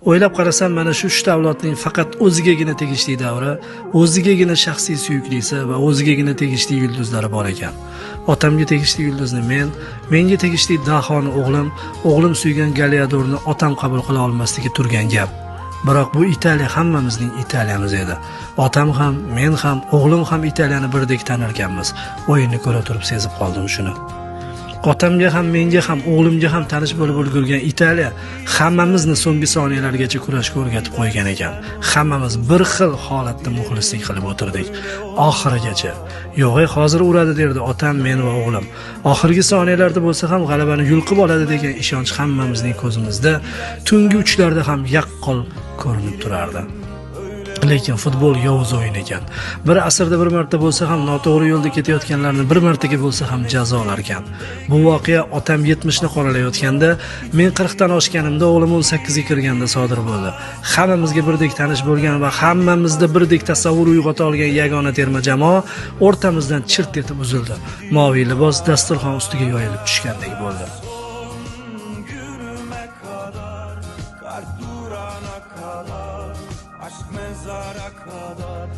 O'ylab qarasam, mana shu 3 avlodning faqat o'zigagina tegishli davri, o'zigagina shaxsiy suyuklisi va o'zigagina tegishli yulduzlari bor ekan. Otamga tegishli yulduzni menga tegishli Dahoni o'g'lim suygan Galiadorni otam qabul qila olmasligi turgan gap. Biroq bu Italiya hammamizning Italiyamiz edi. Otam ham, men ham, o'g'lim ham Italiyani birdek tanirkanmiz. O'yinni ko'ra turib sezib qoldim shuni. Otamga ham, menga ham, o'g'limga ham tanish bo'lib ulgurgan Italiya hammamizni so'nggi soniyalargacha kurashga o'rgatib qo'ygan ekan. Hammamiz bir xil holatda muxlislik qilib o'tirdik. Oxirigacha. Yo'g'ay hozir uradi derdi otam, men va o'g'lim. Oxirgi soniyalarda bo'lsa ham g'alabani yulqib oladi degan ishonch hammamizning ko'zimizda, tungi uchlarda ham yaqqol ko'rinib turardi. Lekin futbol yovuz o'yin ekan. Bir asrda bir marta bo'lsa ham noto'g'ri yo'lda ketayotganlarni bir martaga bo'lsa ham jazolar ekan. Bu voqea otam 70 ni qoralayotganda, men 40 dan oshganimda o'g'lim 18 ga kirganda sodir bo'ldi. Hammamizga birdek tanish bo'lgan va hammamizda birdek tasavvur uyg'ota olgan yagona terma jamoa o'rtamizdan chirt etib uzildi. Moviy libos dasturxon ustiga yoyilib tushgandek bo'ldi. Aşk mezara kadar